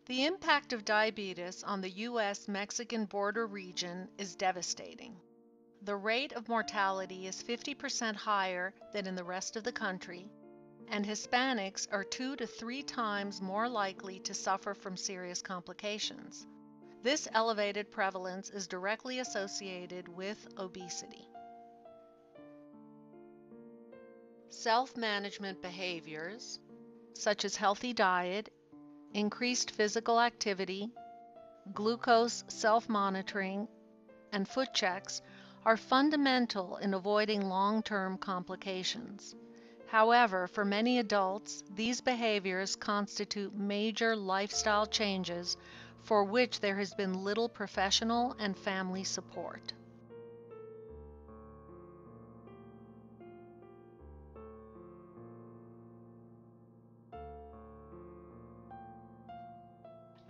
The impact of diabetes on the U.S.-Mexican border region is devastating. The rate of mortality is 50% higher than in the rest of the country, and Hispanics are 2 to 3 times more likely to suffer from serious complications. This elevated prevalence is directly associated with obesity. Self-management behaviors, such as healthy diet, increased physical activity, glucose self-monitoring, and foot checks, are fundamental in avoiding long-term complications. However, for many adults, these behaviors constitute major lifestyle changes for which there has been little professional and family support.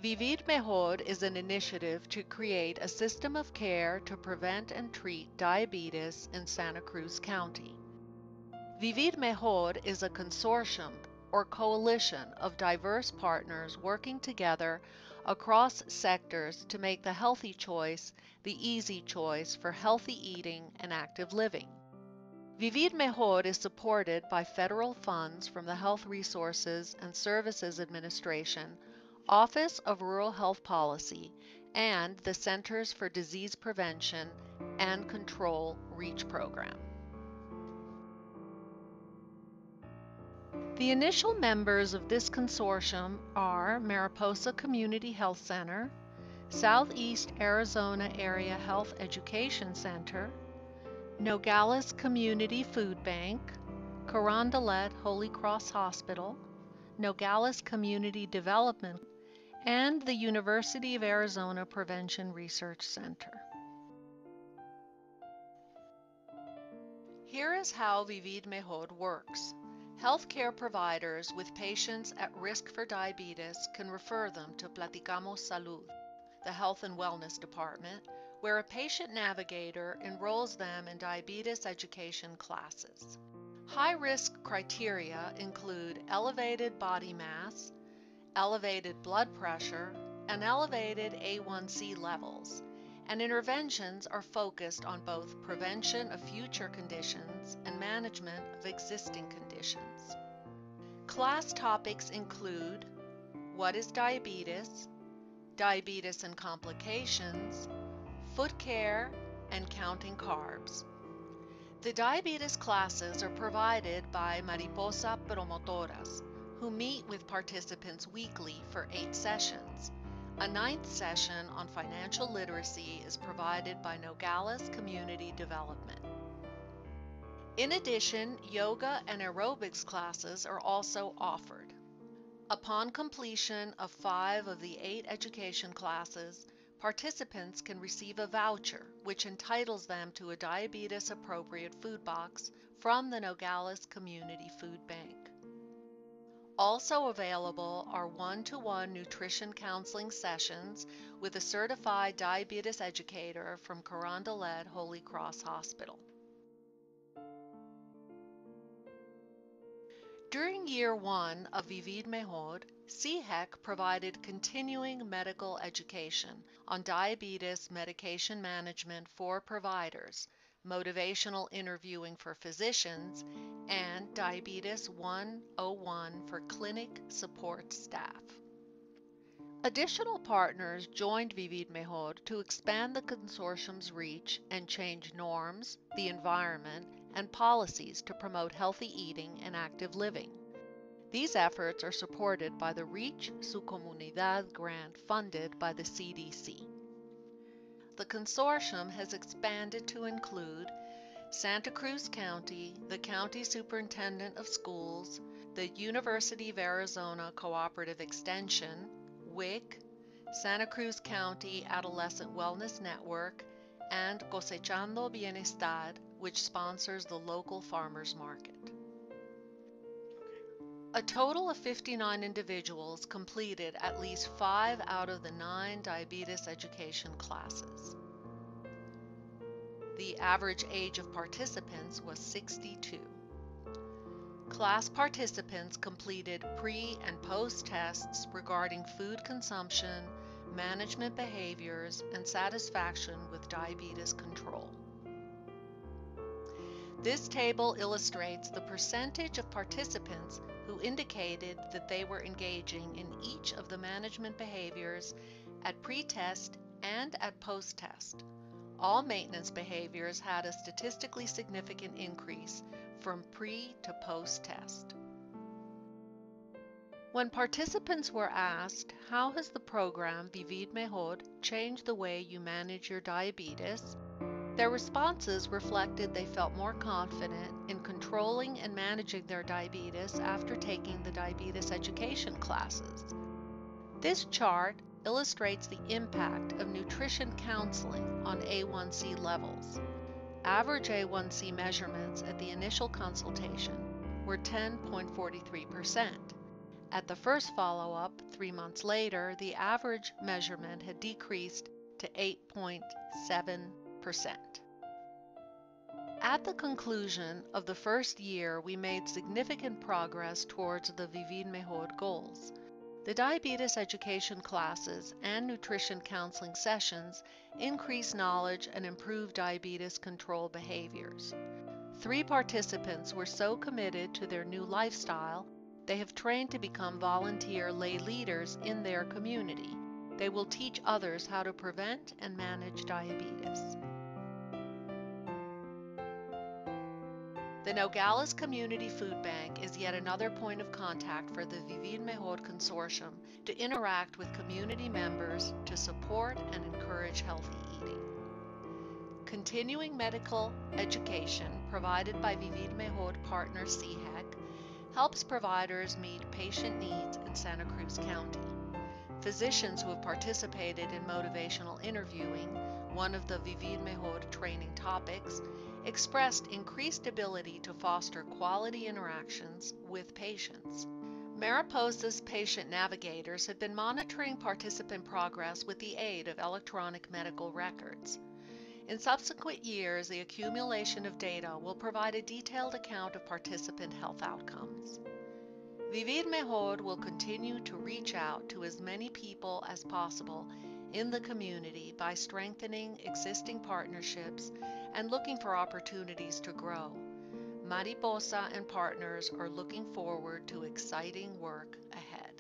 Vivir Mejor is an initiative to create a system of care to prevent and treat diabetes in Santa Cruz County. Vivir Mejor is a consortium or coalition of diverse partners working together across sectors to make the healthy choice the easy choice for healthy eating and active living. Vivir Mejor is supported by federal funds from the Health Resources and Services Administration, Office of Rural Health Policy, and the Centers for Disease Prevention and Control REACH program. The initial members of this consortium are Mariposa Community Health Center, Southeast Arizona Area Health Education Center, Nogales Community Food Bank, Carondelet Holy Cross Hospital, Nogales Community Development, and the University of Arizona Prevention Research Center. Here is how Vivir Mejor works. Healthcare providers with patients at risk for diabetes can refer them to Platicamos Salud, the Health and Wellness Department, where a patient navigator enrolls them in diabetes education classes. High-risk criteria include elevated body mass, elevated blood pressure, and elevated A1C levels, and interventions are focused on both prevention of future conditions and management of existing conditions. Class topics include what is diabetes, diabetes and complications, foot care, and counting carbs. The diabetes classes are provided by Mariposa Promotoras, who meet with participants weekly for 8 sessions. A 9th session on financial literacy is provided by Nogales Community Development. In addition, yoga and aerobics classes are also offered. Upon completion of 5 of the 8 education classes, participants can receive a voucher which entitles them to a diabetes-appropriate food box from the Nogales Community Food Bank. Also available are one-to-one nutrition counseling sessions with a certified diabetes educator from Carondelet Holy Cross Hospital. During year 1 of Vivir Mejor, CHEC provided continuing medical education on diabetes medication management for providers, motivational interviewing for physicians, and Diabetes 101 for clinic support staff. Additional partners joined Vivir Mejor to expand the consortium's reach and change norms, the environment, and policies to promote healthy eating and active living. These efforts are supported by the Reach Su Comunidad grant funded by the CDC. The consortium has expanded to include Santa Cruz County, the County Superintendent of Schools, the University of Arizona Cooperative Extension, WIC, Santa Cruz County Adolescent Wellness Network, and Cosechando Bienestar, which sponsors the local farmers market. A total of 59 individuals completed at least 5 out of the 9 diabetes education classes. The average age of participants was 62. Class participants completed pre- and post-tests regarding food consumption, management behaviors, and satisfaction with diabetes control. This table illustrates the percentage of participants who indicated that they were engaging in each of the management behaviors at pre-test and at post-test. All maintenance behaviors had a statistically significant increase from pre to post-test. When participants were asked, how has the program Vivir Mejor changed the way you manage your diabetes, their responses reflected they felt more confident in controlling and managing their diabetes after taking the diabetes education classes. This chart illustrates the impact of nutrition counseling on A1C levels. Average A1C measurements at the initial consultation were 10.43%. At the first follow-up, 3 months later, the average measurement had decreased to 8.7%. At the conclusion of the first year, we made significant progress towards the Vivir Mejor goals. The diabetes education classes and nutrition counseling sessions increased knowledge and improved diabetes control behaviors. 3 participants were so committed to their new lifestyle, they have trained to become volunteer lay leaders in their community. They will teach others how to prevent and manage diabetes. The Nogales Community Food Bank is yet another point of contact for the Vivir Mejor Consortium to interact with community members to support and encourage healthy eating. Continuing medical education provided by Vivir Mejor partner CHEC helps providers meet patient needs in Santa Cruz County. Physicians who have participated in motivational interviewing, one of the Vivir Mejor training topics, expressed increased ability to foster quality interactions with patients. Mariposa's patient navigators have been monitoring participant progress with the aid of electronic medical records. In subsequent years, the accumulation of data will provide a detailed account of participant health outcomes. Vivir Mejor will continue to reach out to as many people as possible in the community by strengthening existing partnerships and looking for opportunities to grow. Mariposa and partners are looking forward to exciting work ahead.